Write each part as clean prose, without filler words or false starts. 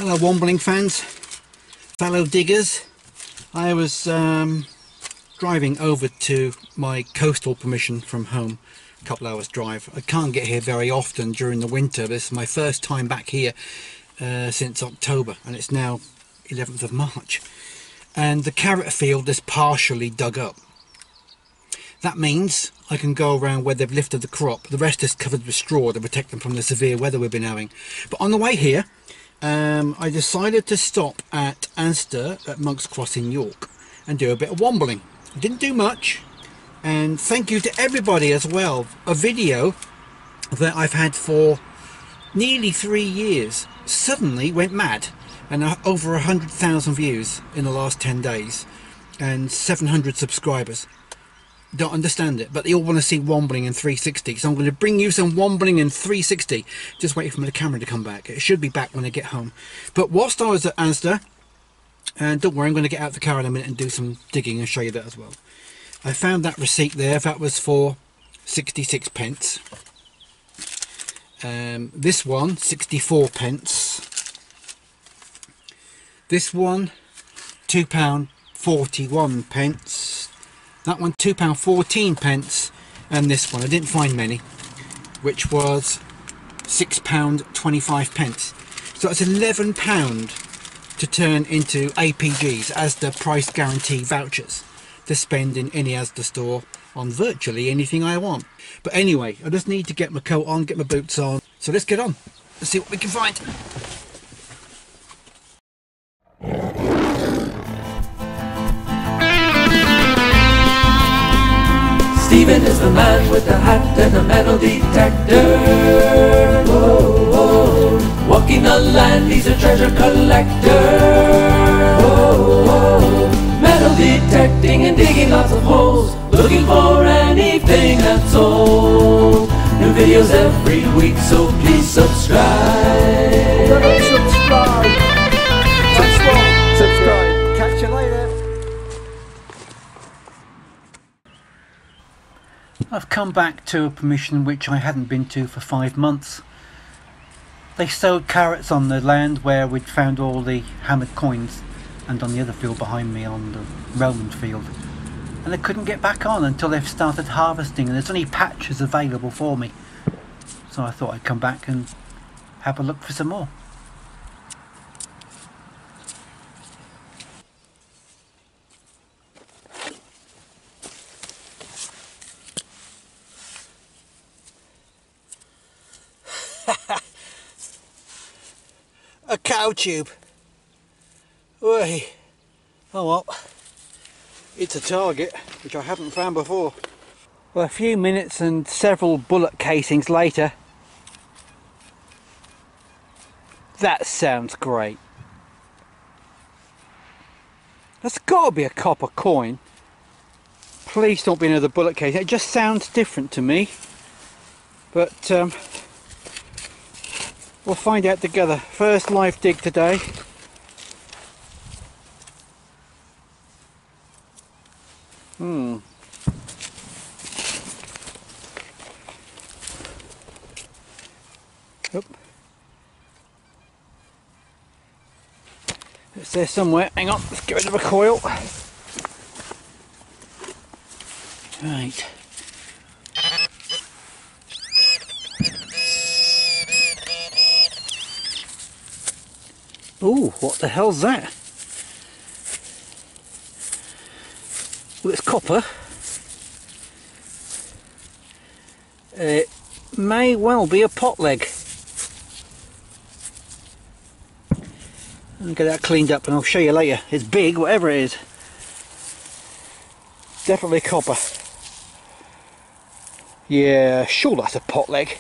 Hello wombling fans, fellow diggers. I was driving over to my coastal permission from home, a couple hours drive. I can't get here very often during the winter. This is my first time back here since October, and it's now 11th of March. And the carrot field is partially dug up. That means I can go around where they've lifted the crop. The rest is covered with straw to protect them from the severe weather we've been having. But on the way here, I decided to stop at Asda at Monk's Cross in York and do a bit of wombling. I didn't do much, and thank you to everybody as well. A video that I've had for nearly 3 years suddenly went mad, and over 100,000 views in the last 10 days and 700 subscribers. Don't understand it, but they all want to see wombling in 360, so I'm going to bring you some wombling in 360. Just waiting for the camera to come back. It should be back when I get home. But whilst I was at Asda, and don't worry, I'm going to get out the car in a minute and do some digging and show you that as well. I found that receipt there. That was for 66 pence. This one, 64 pence. This one, £2.41 pence. That one, £2.14 pence, and this one, I didn't find many, which was £6.25 pence. So that's £11 to turn into APGs, Asda price guarantee vouchers, to spend in any Asda store on virtually anything I want. But anyway, I just need to get my coat on, get my boots on. So let's get on. Let's see what we can find. Stephen is the man with the hat and the metal detector. Whoa, whoa. Walking the land, he's a treasure collector. Whoa, whoa. Metal detecting and digging lots of holes, looking for anything that's old. New videos every week, so please subscribe. Subscribe. Subscribe. Catch you later. I've come back to a permission which I hadn't been to for 5 months. They sowed carrots on the land where we'd found all the hammered coins, and on the other field behind me on the Roman field. And they couldn't get back on until they've started harvesting, and there's only patches available for me. So I thought I'd come back and have a look for some more. A cow tube. Oi. Oh well, it's a target which I haven't found before. Well, a few minutes and several bullet casings later, that sounds great. That's got to be a copper coin. Please don't be another bullet casing. It just sounds different to me, but we'll find out together. First live dig today. Oop. It's there somewhere. Hang on, let's get rid of a coil. Right. Ooh, what the hell's that? Well, it's copper. It may well be a pot leg. I'll get that cleaned up and I'll show you later. It's big, whatever it is. Definitely copper. Yeah, sure that's a pot leg.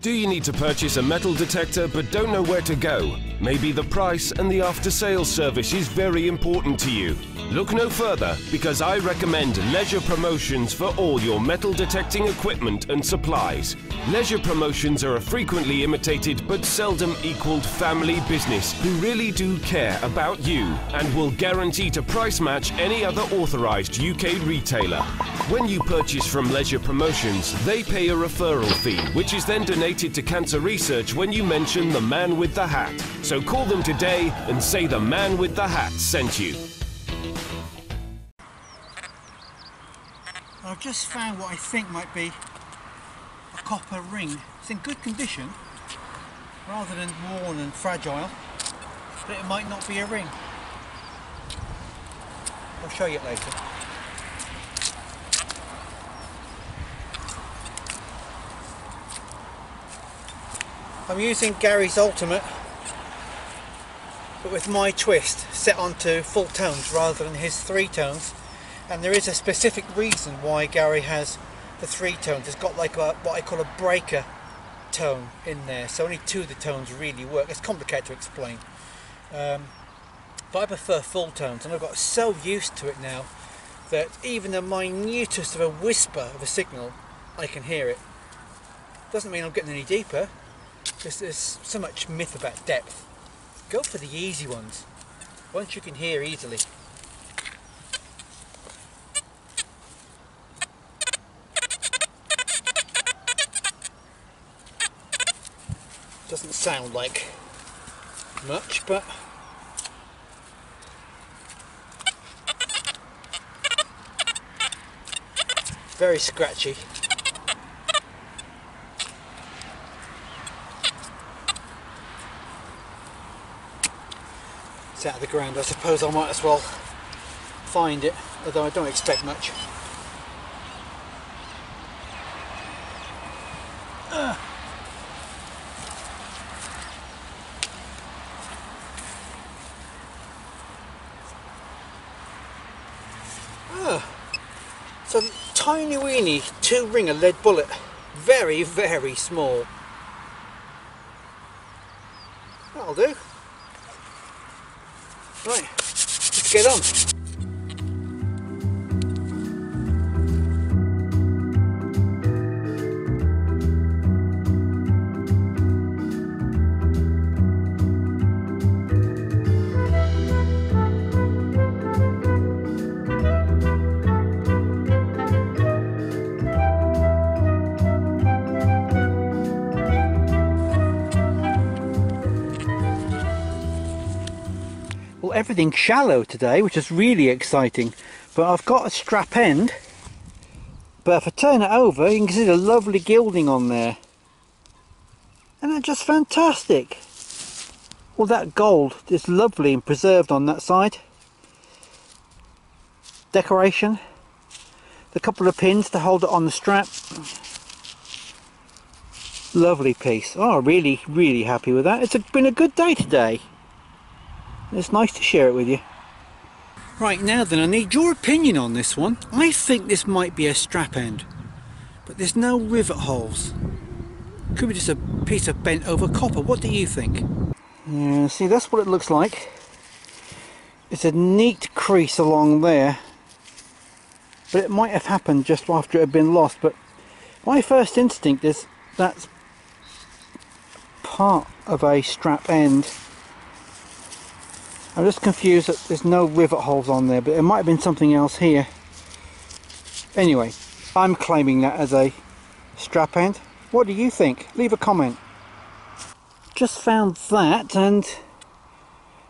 Do you need to purchase a metal detector but don't know where to go? Maybe the price and the after-sales service is very important to you. Look no further, because I recommend Leisure Promotions for all your metal detecting equipment and supplies. Leisure Promotions are a frequently imitated but seldom equalled family business who really do care about you and will guarantee to price match any other authorised UK retailer. When you purchase from Leisure Promotions, they pay a referral fee, which is then donated to cancer research when you mention the man with the hat. So call them today and say the man with the hat sent you. I've just found what I think might be a copper ring. It's in good condition, rather than worn and fragile, but it might not be a ring. I'll show you it later. I'm using Gary's Ultimate, but with my twist, set onto full tones rather than his 3 tones. And there is a specific reason why Gary has the 3 tones. It's got like what I call a breaker tone in there, so only 2 of the tones really work. It's complicated to explain, but I prefer full tones, and I've got so used to it now that even the minutest of a whisper of a signal, I can hear it. Doesn't mean I'm getting any deeper, because there's so much myth about depth. Go for the easy ones, ones you can hear easily. Doesn't sound like much, but very scratchy. It's out of the ground. I suppose I might as well find it, although I don't expect much. It's a tiny weeny 2-ringer lead bullet, very, very small. That'll do. Right, let's get on. Well, everything's shallow today, which is really exciting, but I've got a strap end, but if I turn it over you can see the lovely gilding on there, and that's just fantastic. All that gold is lovely and preserved on that side. Decoration, the couple of pins to hold it on the strap. Lovely piece. Oh, really, really happy with that. It's been a good day today. It's nice to share it with you. Right, now then, I need your opinion on this one. I think this might be a strap end, but there's no rivet holes. Could be just a piece of bent over copper. What do you think? Yeah, see, that's what it looks like. It's a neat crease along there, but it might have happened just after it had been lost. But my first instinct is that's part of a strap end. I'm just confused that there's no rivet holes on there, but it might have been something else here. Anyway, I'm claiming that as a strap end. What do you think? Leave a comment. Just found that, and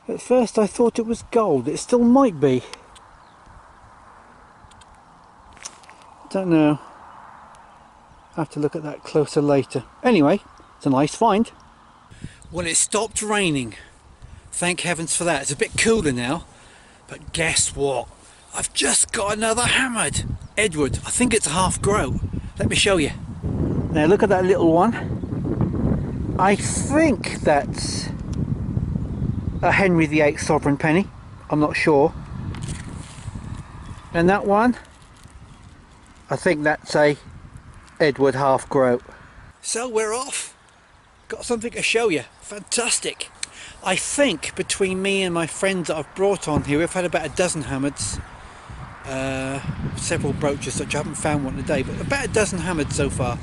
at first I thought it was gold. It still might be. Don't know. I'll have to look at that closer later. Anyway, it's a nice find. Well, it stopped raining. Thank heavens for that. It's a bit cooler now, but guess what? I've just got another hammered Edward. I think it's a half groat. Let me show you. Now look at that little one. I think that's a Henry VIII sovereign penny. I'm not sure. And that one, I think that's a Edward half groat. So we're off. Got something to show you. Fantastic. I think between me and my friends that I've brought on here, we've had about a dozen hammers, several brooches, which I haven't found one today, but about a dozen hammers so far.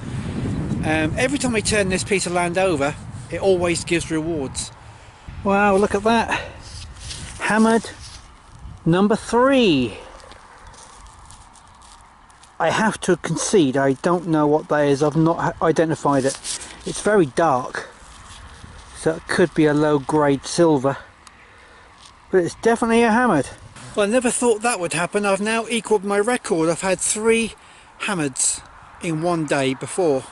Every time I turn this piece of land over, it always gives rewards. Wow, look at that. Hammered number 3. I have to concede I don't know what that is. I've not identified it. It's very dark, so it could be a low grade silver, but it's definitely a hammered. Well, I never thought that would happen. I've now equalled my record. I've had 3 hammers in one day before,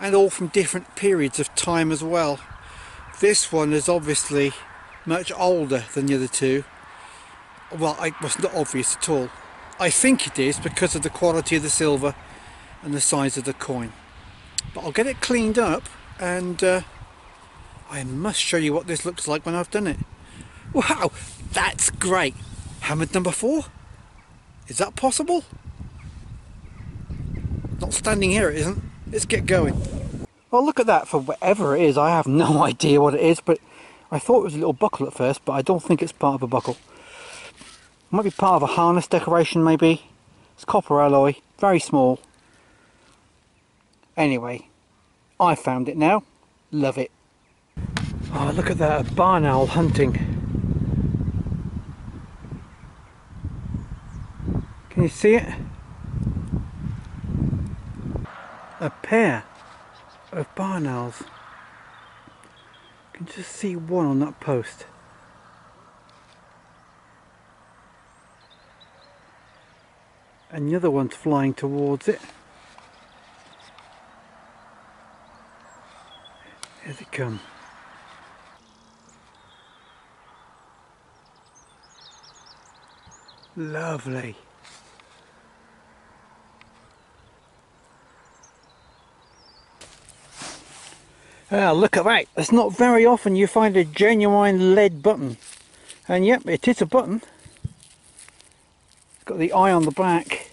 and all from different periods of time as well. This one is obviously much older than the other 2. Well, it was not obvious at all. I think it is because of the quality of the silver and the size of the coin. But I'll get it cleaned up, and I must show you what this looks like when I've done it. Wow, that's great. Hammered number 4? Is that possible? Not standing here, it isn't. Let's get going. Well, look at that. For whatever it is, I have no idea what it is, but I thought it was a little buckle at first, but I don't think it's part of a buckle. Might be part of a harness decoration, maybe. It's copper alloy, very small. Anyway, I found it now. Love it. Oh, look at that, a barn owl hunting. Can you see it? A pair of barn owls. You can just see one on that post. And the other one's flying towards it. Here's it come. Lovely. Ah, look at that. It's not very often you find a genuine lead button. And yep, it is a button. It's got the eye on the back.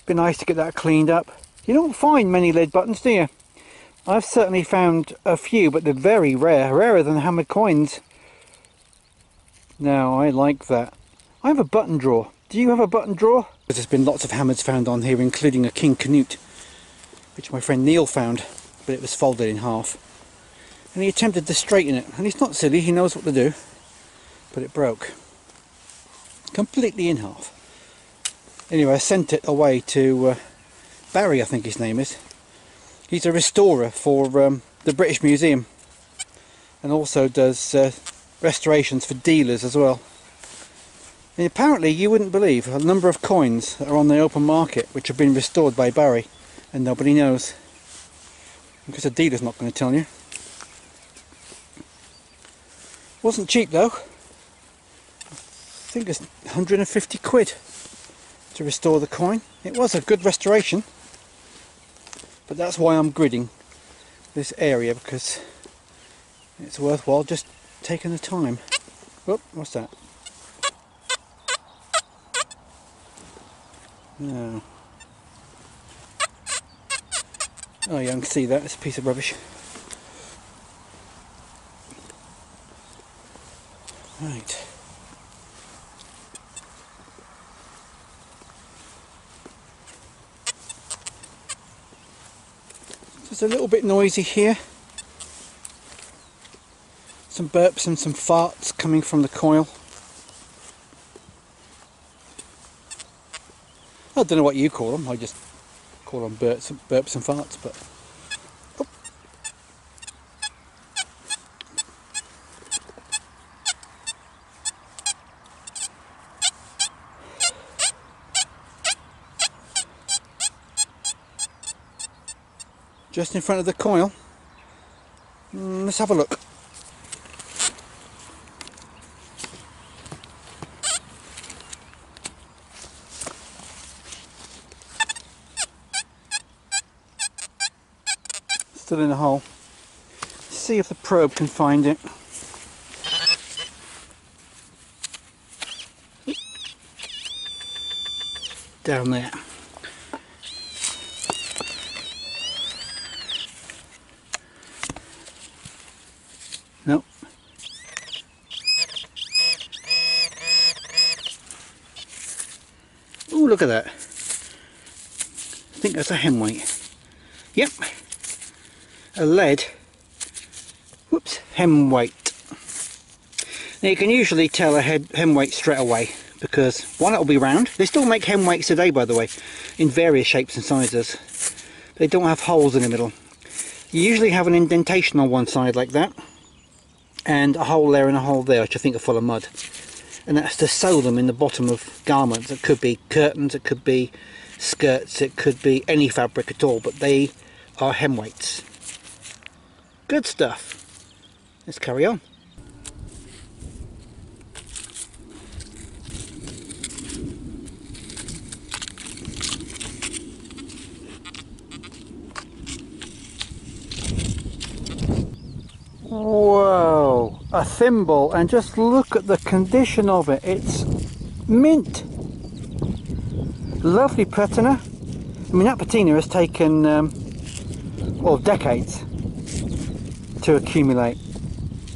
Be nice to get that cleaned up. You don't find many lead buttons, do you? I've certainly found a few, but they're very rare. Rarer than hammered coins. Now, I like that. I have a button drawer. Do you have a button drawer? There's been lots of hammers found on here, including a King Canute, which my friend Neil found, but it was folded in half. And he attempted to straighten it, and he's not silly, he knows what to do, but it broke. Completely in half. Anyway, I sent it away to Barry, I think his name is. He's a restorer for the British Museum, and also does restorations for dealers as well. And apparently, you wouldn't believe a number of coins that are on the open market which have been restored by Barry, and nobody knows. Because the dealer's not going to tell you. Wasn't cheap though. I think it's 150 quid to restore the coin. It was a good restoration, but that's why I'm gridding this area, because it's worthwhile just taking the time. Whoop, what's that? No. Oh yeah, I can see that. It's a piece of rubbish. Right. Just a little bit noisy here. Some burps and some farts coming from the coil. I don't know what you call them. I just call them burps and farts, but oh. Just in front of the coil. Let's have a look. Still in the hole. See if the probe can find it. Down there. Nope. Oh, look at that. I think that's a hem weight. Yep. A lead, whoops, hem weight. Now you can usually tell a hem weight straight away because one, it'll be round. They still make hem weights today, by the way, in various shapes and sizes. They don't have holes in the middle. You usually have an indentation on one side like that, and a hole there and a hole there, which I think are full of mud. And that's to sew them in the bottom of garments. It could be curtains, it could be skirts, it could be any fabric at all, but they are hem weights. Good stuff. Let's carry on. Whoa, a thimble, and just look at the condition of it. It's mint. Lovely patina. I mean, that patina has taken well, decades to accumulate.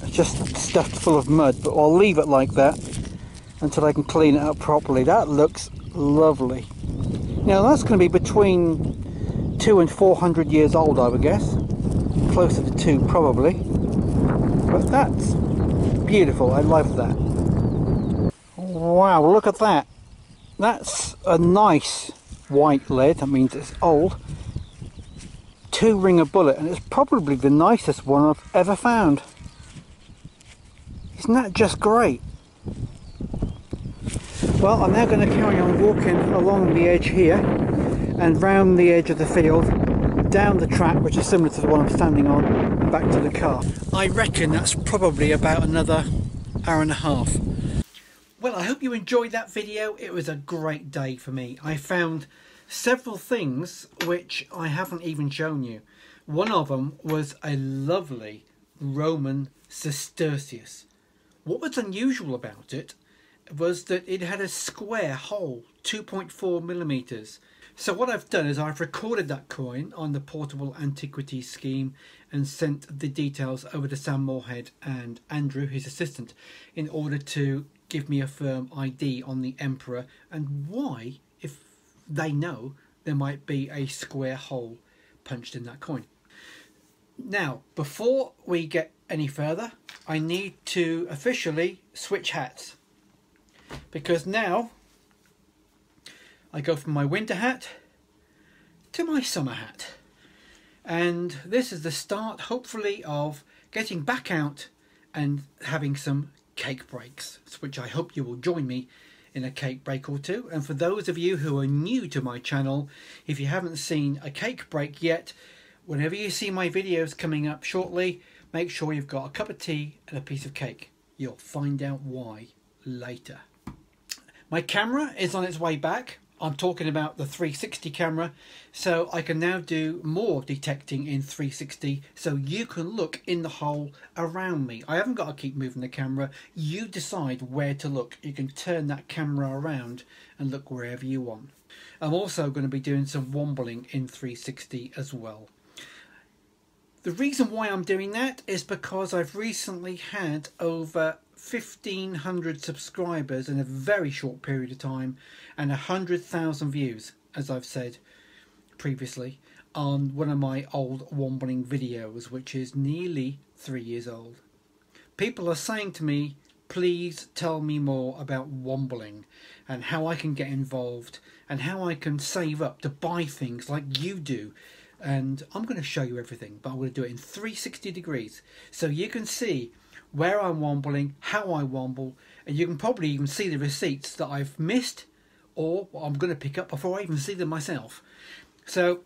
It's just stuffed full of mud, but I'll leave it like that until I can clean it up properly. That looks lovely. Now that's going to be between 200 and 400 years old, I would guess. Closer to 2 probably. But that's beautiful. I love that. Wow, look at that. That's a nice white lead. That means it's old. 2-ringer bullet, and it's probably the nicest one I've ever found. Isn't that just great? Well, I'm now going to carry on walking along the edge here and round the edge of the field, down the track, which is similar to the one I'm standing on, and back to the car. I reckon that's probably about another hour and a half. Well, I hope you enjoyed that video. It was a great day for me. I found several things which I haven't even shown you. One of them was a lovely Roman sestertius. What was unusual about it was that it had a square hole, 2.4 millimeters. So what I've done is I've recorded that coin on the portable antiquities scheme and sent the details over to Sam Moorhead and Andrew, his assistant, in order to give me a firm ID on the emperor and why, if they know, there might be a square hole punched in that coin. Now, before we get any further, I need to officially switch hats, because now I go from my winter hat to my summer hat, and this is the start, hopefully, of getting back out and having some cake breaks, which I hope you will join me in a cake break or two. And for those of you who are new to my channel, if you haven't seen a cake break yet, whenever you see my videos coming up shortly, make sure you've got a cup of tea and a piece of cake. You'll find out why later. My camera is on its way back. I'm talking about the 360 camera, so I can now do more detecting in 360, so you can look in the hole around me. I haven't got to keep moving the camera. You decide where to look. You can turn that camera around and look wherever you want. I'm also going to be doing some wombling in 360 as well. The reason why I'm doing that is because I've recently had over 1,500 subscribers in a very short period of time and 100,000 views, as I've said previously, on one of my old wombling videos, which is nearly 3 years old. People are saying to me, please tell me more about wombling and how I can get involved and how I can save up to buy things like you do. And I'm going to show you everything, but I'm going to do it in 360 degrees so you can see where I'm wombling, how I womble, and you can probably even see the receipts that I've missed or what I'm going to pick up before I even see them myself. So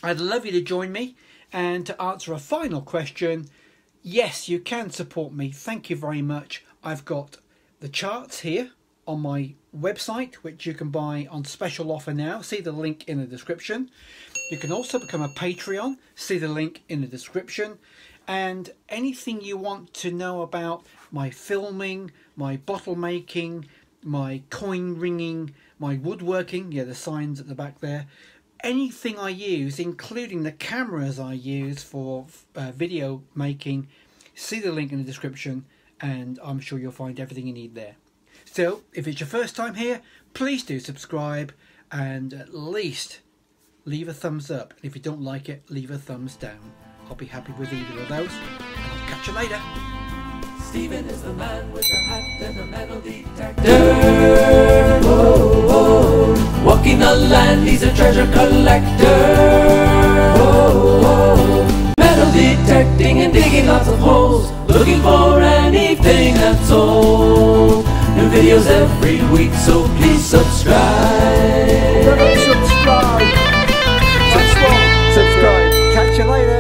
I'd love you to join me, and to answer a final question, yes, you can support me. Thank you very much. I've got the charts here on my website, which you can buy on special offer now. See the link in the description. You can also become a Patreon. See the link in the description. And anything you want to know about my filming, my bottle making, my coin ringing, my woodworking, yeah, the signs at the back there, anything I use, including the cameras I use for video making, see the link in the description, and I'm sure you'll find everything you need there. So if it's your first time here, please do subscribe and at least leave a thumbs up. And if you don't like it, leave a thumbs down. I'll be happy with either of those. I'll catch you later. Stephen is the man with the hat and the metal detector. Whoa, whoa. Walking the land, he's a treasure collector. Whoa, whoa. Metal detecting and digging lots of holes, looking for anything that's old. New videos every week, so please subscribe. Subscribe. Catch you later.